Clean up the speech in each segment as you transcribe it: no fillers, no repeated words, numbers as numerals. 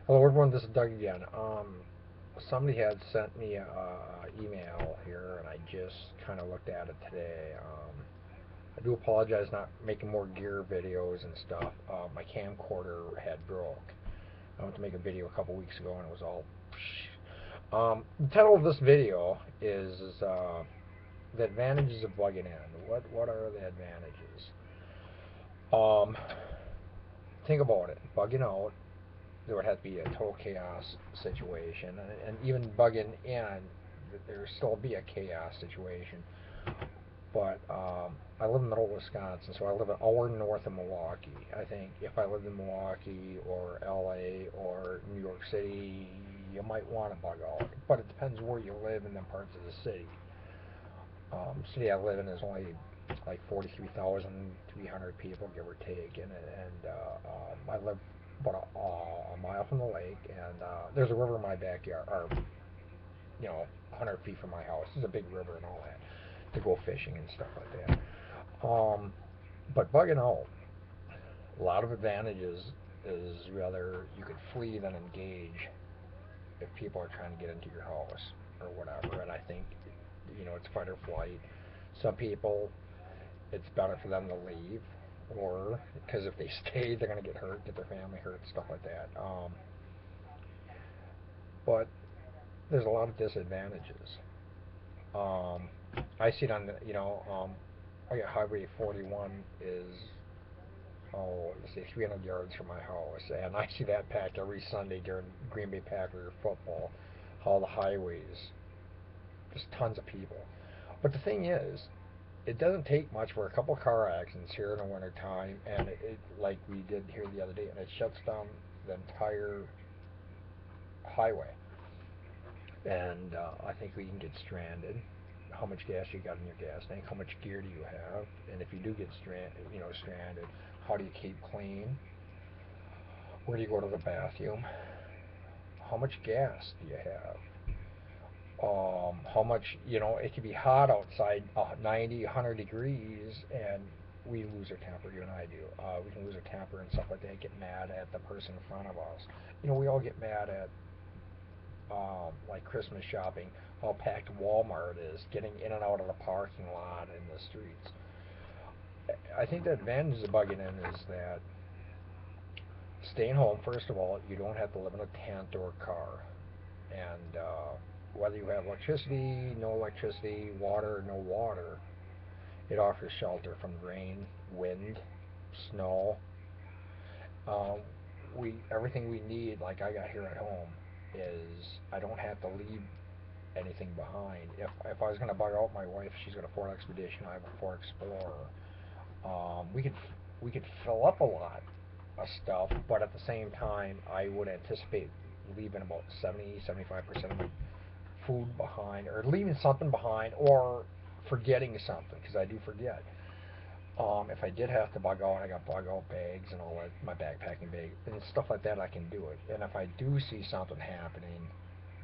Hello everyone, this is Doug again. Somebody had sent me a email here, and I just kind of looked at it today. I do apologize not making more gear videos and stuff. My camcorder had broke. I went to make a video a couple weeks ago, and it was all. The title of this video is the advantages of bugging in. What are the advantages? Um, think about it. Bugging out, there would have to be a total chaos situation, and even bugging in, there would still be a chaos situation. But I live in middle Wisconsin, so I live an hour north of Milwaukee. I think if I lived in Milwaukee or LA or New York City, you might want to bug out. But it depends where you live in the parts of the city. City I live in is only like 43,300 people, give or take, and I live about a mile from the lake, and there's a river in my backyard, or 100 feet from my house. There's a big river and all that to go fishing and stuff like that. But bugging out, a lot of advantages is rather you could flee than engage if people are trying to get into your house or whatever. And I think it's fight or flight. Some people, it's better for them to leave, or because if they stay, they're going to get hurt, get their family hurt, stuff like that. But there's a lot of disadvantages. Um, I see it on I got Highway 41 is, let's say 300 yards from my house, and I see that packed every Sunday during Green Bay Packer football. All the highways, just tons of people. But the thing is, it doesn't take much for a couple car accidents here in the wintertime, and like we did here the other day, and it shuts down the entire highway. And I think we can get stranded. How much gas you got in your gas tank? How much gear do you have? And if you do get stranded, how do you keep clean? Where do you go to the bathroom? How much gas do you have? How much, it can be hot outside, 90, 100 degrees, and we lose our temper, you and I do. We can lose our temper and stuff like that, get mad at the person in front of us. We all get mad at, like Christmas shopping, how packed Walmart is, getting in and out of the parking lot and the streets. I think the advantage of bugging in is that staying home, first of all, you don't have to live in a tent or a car. And whether you have electricity, no electricity, water, no water, it offers shelter from rain, wind, snow. Um, we everything we need, like I got here at home, is I don't have to leave anything behind. If I was gonna bug out my wife, she's got a Ford Expedition, I have a Ford Explorer. We could fill up a lot of stuff, but at the same time, I would anticipate leaving about 70, 75% of my food behind, or leaving something behind, or forgetting something, because I do forget. If I did have to bug out, I got bug out bags and all that, my backpacking bag and stuff like that. I can do it. And if I do see something happening,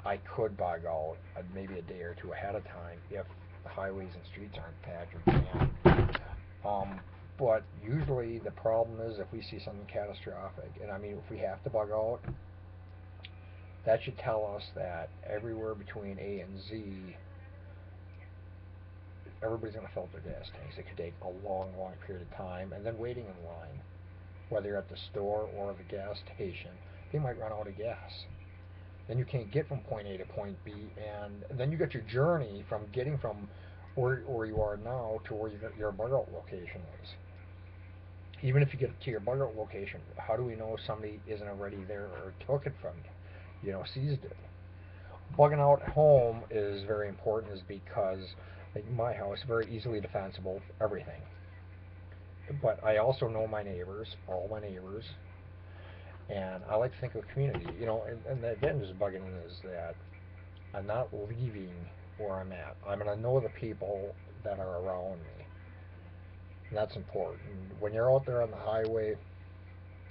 I could bug out maybe a day or two ahead of time if the highways and streets aren't packed or jammed. Um, but usually the problem is if we see something catastrophic, and I mean if we have to bug out, that should tell us that everywhere between A and Z, everybody's going to fill up their gas tanks. It could take a long, long period of time, and then waiting in line, whether you're at the store or the gas station, they might run out of gas. Then you can't get from point A to point B, and then you got your journey from getting from where you are now to where your bug out location is. Even if you get to your bug out location, how do we know somebody isn't already there or took it from you? Seized it. Bugging out at home is very important, is because like my house, very easily defensible, everything. But I also know my neighbors, all my neighbors, and I like to think of community. And the advantage of bugging in is that I'm not leaving where I'm at. I'm gonna know the people that are around me, and that's important. When you're out there on the highway,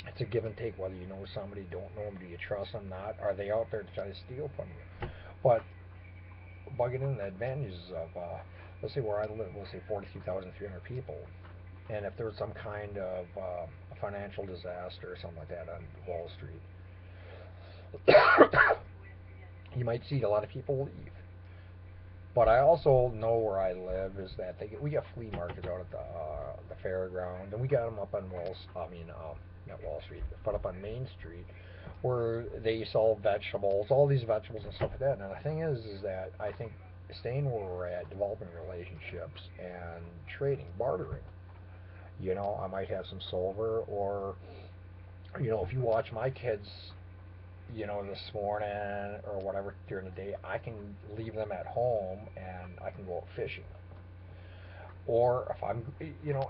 it's a give and take. Whether you know somebody, don't know them, do you trust them, not? Are they out there to try to steal from you? But bugging in the advantages of, let's say where I live, let's say 42,300 people, and if there was some kind of a financial disaster or something like that on Wall Street, You might see a lot of people leave. But I also know where I live is that we got flea markets out at the fairground, and we got them up on not Wall Street, but up on Main Street, where they sell vegetables, all these vegetables and stuff like that. And the thing is that I think staying where we're at, developing relationships and trading, bartering. I might have some silver, or if you watch my kids this morning or whatever during the day, I can leave them at home and I can go out fishing. Or if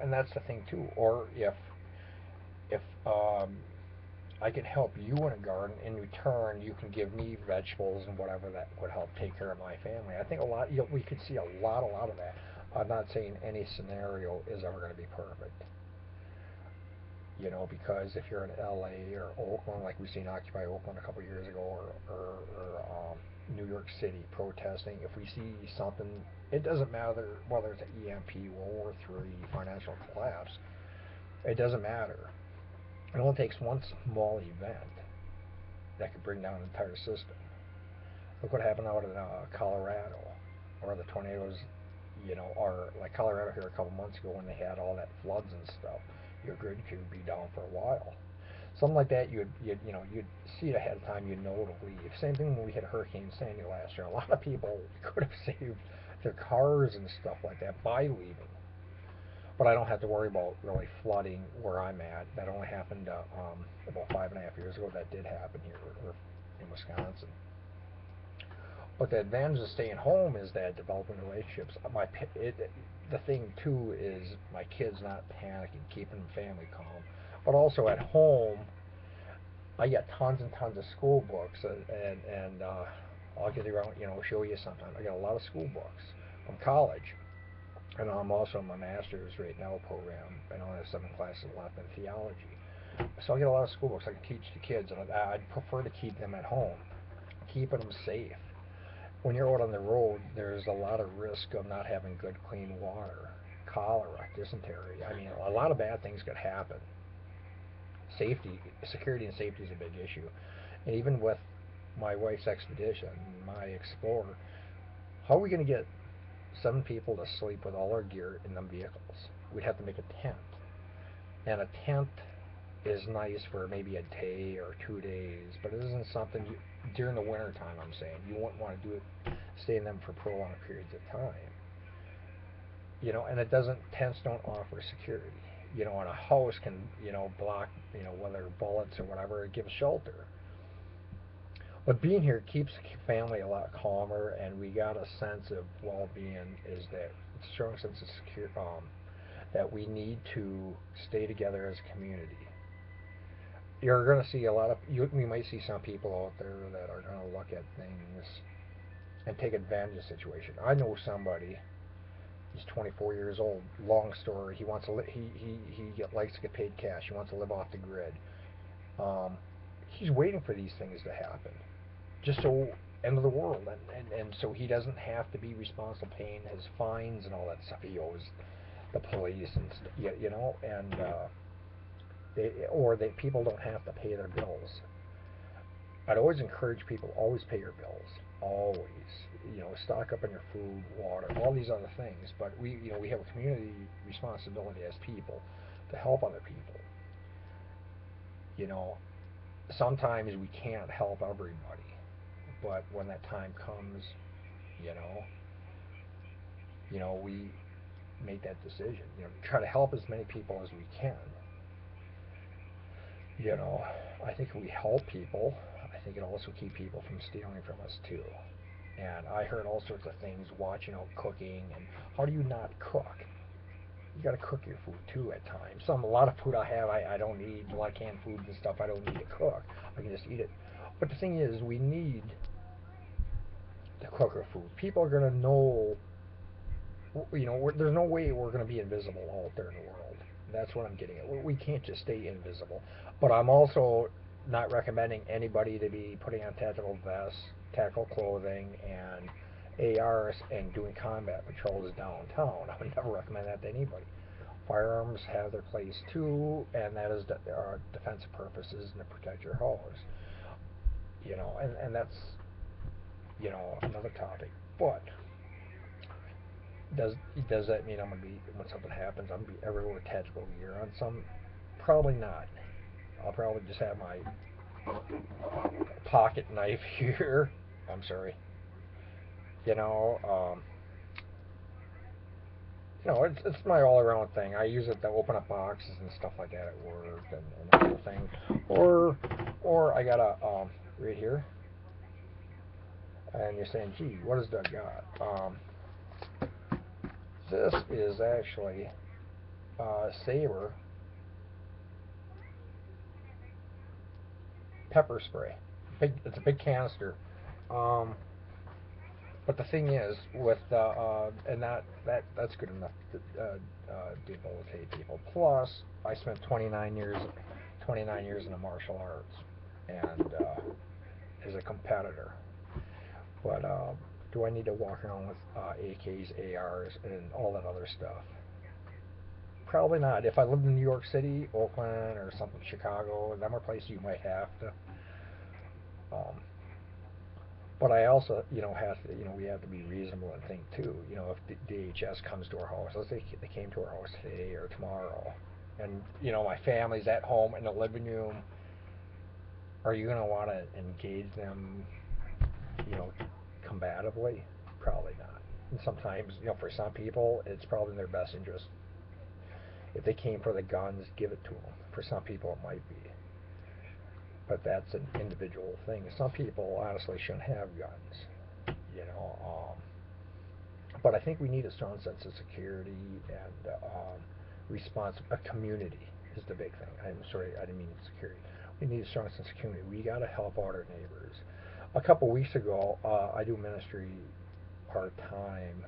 and that's the thing too. Or if I can help you in a garden, in return, you can give me vegetables and whatever that would help take care of my family. I think we could see a lot of that. I'm not saying any scenario is ever going to be perfect. Because if you're in LA or Oakland, like we've seen Occupy Oakland a couple years ago, or New York City protesting, if we see something, it doesn't matter whether it's an EMP, World War III, financial collapse, it doesn't matter. It only takes one small event that could bring down an entire system. Look what happened out in Colorado, or the tornadoes, or like Colorado here a couple months ago when they had all that floods and stuff. Your grid could be down for a while. Something like that, you'd see it ahead of time. You'd know to leave. Same thing when we had Hurricane Sandy last year. A lot of people could have saved their cars and stuff like that by leaving. But I don't have to worry about really flooding where I'm at. That only happened about 5.5 years ago. That did happen here in Wisconsin. But the advantage of staying home is that developing relationships. The thing too is my kids not panicking, keeping the family calm. But also at home, I got tons and tons of school books, and I'll get around, show you sometime. I got a lot of school books from college, and I'm also in my master's right now program. I only have 7 classes left in theology, so I get a lot of school books I can teach the kids, and I'd prefer to keep them at home, keeping them safe. When you're out on the road, there's a lot of risk of not having good, clean water, cholera, dysentery. I mean, a lot of bad things could happen. Security and safety is a big issue. And even with my wife's expedition, my Explorer, how are we going to get 7 people to sleep with all our gear in them vehicles? We'd have to make a tent. And a tent is nice for maybe a day or 2 days, but it isn't something during the winter time. I'm saying you wouldn't want to do it, stay in them for prolonged periods of time. And tents don't offer security. And a house can block whether bullets or whatever. It gives shelter. But being here keeps the family a lot calmer, and we got a sense of well-being. Is that it's a strong sense of that we need to stay together as a community. You're going to see we might see some people out there that are going to look at things and take advantage of the situation. I know somebody. He's 24 years old. Long story. He wants to. Likes to get paid cash. He wants to live off the grid. He's waiting for these things to happen, just so end of the world, and so he doesn't have to be responsible paying his fines and all that stuff he owes the police and and people don't have to pay their bills. I'd always encourage people, always pay your bills. Always. Stock up on your food, water, all these other things. But we have a community responsibility as people to help other people. Sometimes we can't help everybody, but when that time comes, we make that decision. Try to help as many people as we can. I think if we help people, I think it also keep people from stealing from us too. And I heard all sorts of things watching out cooking, and how do you not cook? You got to cook your food too at times. A lot of food I don't need. A lot of canned foods and stuff I don't need to cook. I can just eat it. But the thing is, we need to cook our food. People are going to know. There's no way we're going to be invisible out there in the world. That's what I'm getting at. We can't just stay invisible. But I'm also not recommending anybody to be putting on tactical vests, tactical clothing, and ARs and doing combat patrols downtown. I would never recommend that to anybody. Firearms have their place too, and that is defensive purposes and to protect your house. you know, and that's, you know, another topic. But does does that mean I'm gonna be, when something happens, I'm gonna be everywhere with tactical gear on? Some, probably not. I'll probably just have my pocket knife here. I'm sorry. You know, it's my all around thing. I use it to open up boxes and stuff like that at work, and that whole thing. Or I got a right here, and you're saying, gee, what has Doug got? This is actually Saber pepper spray. It's a big canister. Um, but the thing is, with and that's good enough to debilitate people. Plus, I spent 29 years in the martial arts, and as a competitor. But do I need to walk around with AKs, ARs, and all that other stuff? Probably not. If I lived in New York City, Oakland, or something, Chicago, them are places you might have to. Um, but I also, have to, we have to be reasonable and think too. If the DHS comes to our house, let's say they came to our house today or tomorrow, and my family's at home in the living room, are you going to want to engage them, you know, combatively? Probably not. And sometimes, for some people, it's probably in their best interest. If they came for the guns, give it to them. For some people, it might be. But that's an individual thing. Some people honestly shouldn't have guns, you know. But I think we need a strong sense of security and response. A community is the big thing. I'm sorry, I didn't mean security. We need a strong sense of community. We got to help out our neighbors. A couple weeks ago, I do ministry part time.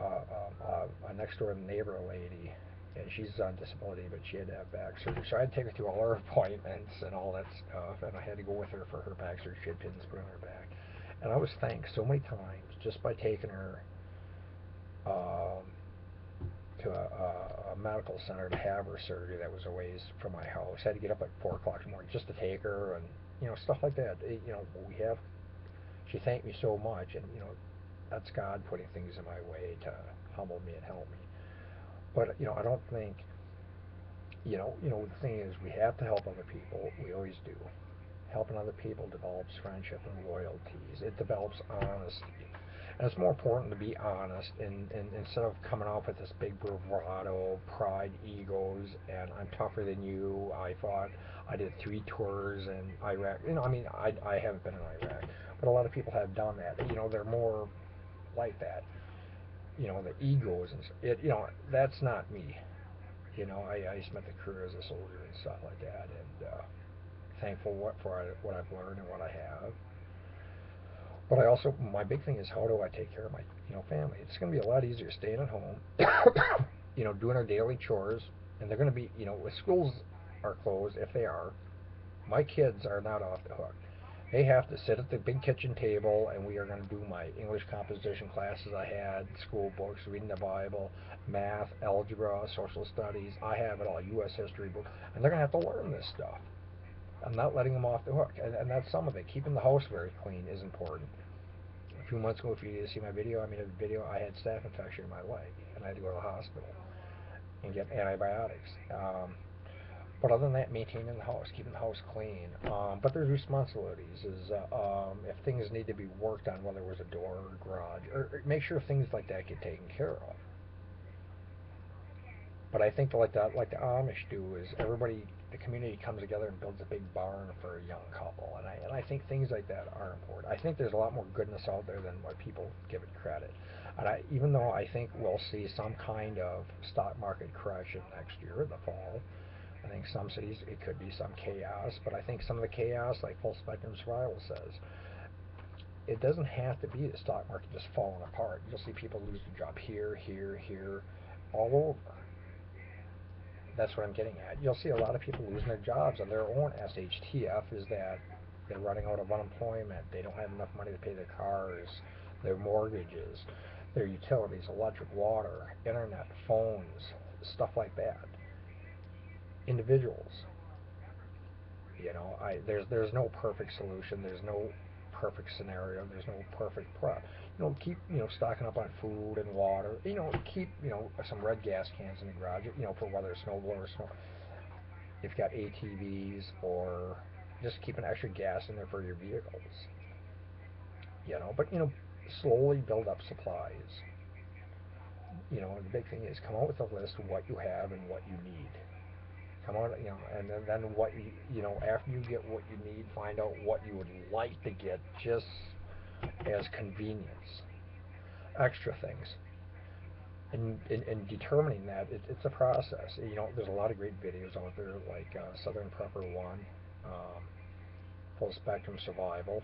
A next door neighbor lady, and she's on disability, but she had to have back surgery. So I had to take her to all her appointments and all that stuff, and I had to go with her for her back surgery. She had pins put on her back. And I was thanked so many times just by taking her um, to a medical center to have her surgery that was a ways from my house. I had to get up at 4 o'clock in the morning just to take her, and stuff like that. We have. She thanked me so much, and that's God putting things in my way to humble me and help me. But I don't think the thing is, we have to help other people. We always do. Helping other people develops friendship and loyalties. It develops honesty. And it's more important to be honest, and instead of coming off with this big bravado, pride, egos, and I'm tougher than you. I did 3 tours in Iraq. I haven't been in Iraq, but a lot of people have done that. They're more like that. The egos and that's not me. I spent a career as a soldier and stuff like that, and thankful what I've learned and what I have. But I also, my big thing is, how do I take care of my family? It's going to be a lot easier staying at home, doing our daily chores, and they're going to be, if schools are closed, if they are, my kids are not off the hook. They have to sit at the big kitchen table, and we are going to do my English composition classes I had, school books, reading the Bible, math, algebra, social studies. I have it all, U.S. history book, and they're going to have to learn this stuff. I'm not letting them off the hook, and that's some of it. Keeping the house very clean is important. A few months ago, if you see my video, I made a video. I had staph infection in my leg, and I had to go to the hospital and get antibiotics. But other than that, maintaining the house, keeping the house clean. But there's responsibilities. If things need to be worked on, whether it was a door or a garage, or make sure things like that get taken care of. But I think like the Amish do is everybody, the community comes together and builds a big barn for a young couple, and I think things like that are important. I think there's a lot more goodness out there than what people give it credit. And even though I think we'll see some kind of stock market correction next year in the fall, I think some cities it could be some chaos, but I think some of the chaos, like Full Spectrum Survival says, it doesn't have to be the stock market just falling apart. You'll see people lose their job here, here, here, all over. That's what I'm getting at. You'll see a lot of people losing their jobs on their own. SHTF is that they're running out of unemployment. They don't have enough money to pay their cars, their mortgages, their utilities, electric, water, internet, phones, stuff like that. Individuals, You know, there's no perfect solution. There's no perfect scenario. There's no perfect prep. You know, keep stocking up on food and water. You know, keep some red gas cans in the garage. You know, for whether it's snowblower or snow. If you've got ATVs or just keep an extra gas in there for your vehicles. You know, but slowly build up supplies. You know, the big thing is come out with a list of what you have and what you need. Come on, and then what after you get what you need, find out what you would like to get just as convenience, extra things. In determining that, it's a process. There's a lot of great videos out there like Southern Prepper One, um, Full Spectrum Survival,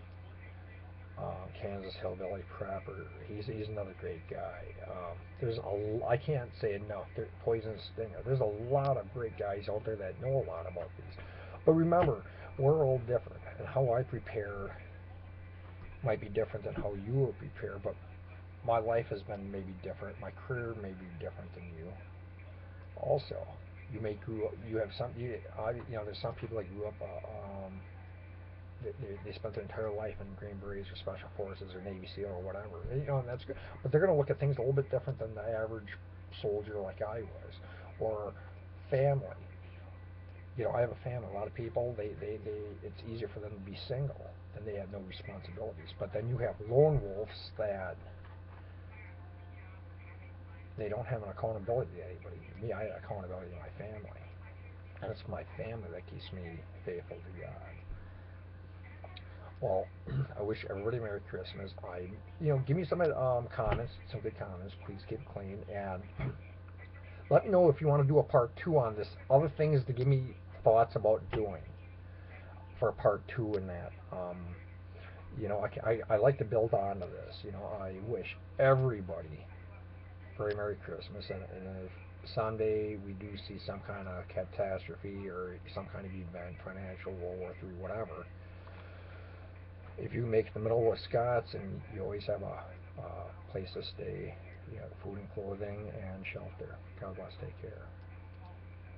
Kansas Hillbilly Prepper. He's another great guy. I can't say enough. Poison Stinger. There's a lot of great guys out there that know a lot about these. But remember, we're all different, and how I prepare might be different than how you will prepare. But my life has been maybe different. My career may be different than you. Also, you may grew up. You have some. There's some people that grew up. They spent their entire life in Green Berets or Special Forces or Navy SEAL or whatever. And that's good. But they're going to look at things a little bit different than the average soldier like I was. Or family. I have a family. A lot of people, it's easier for them to be single. Then they have no responsibilities. But then you have lone wolves that they don't have an accountability to anybody. Me, I have accountability to my family. And it's my family that keeps me faithful to God. Well, I wish everybody Merry Christmas. Give me some comments, some good comments. Please keep it clean, and let me know if you want to do a part two on this. Other things to give me thoughts about doing for part two in that. I like to build onto this. I wish everybody very Merry Christmas, and if Sunday we do see some kind of catastrophe or some kind of event, financial, World War III, whatever. If you make the middle of Wisconsin, you always have a place to stay. You have food and clothing and shelter. God bless. Take care.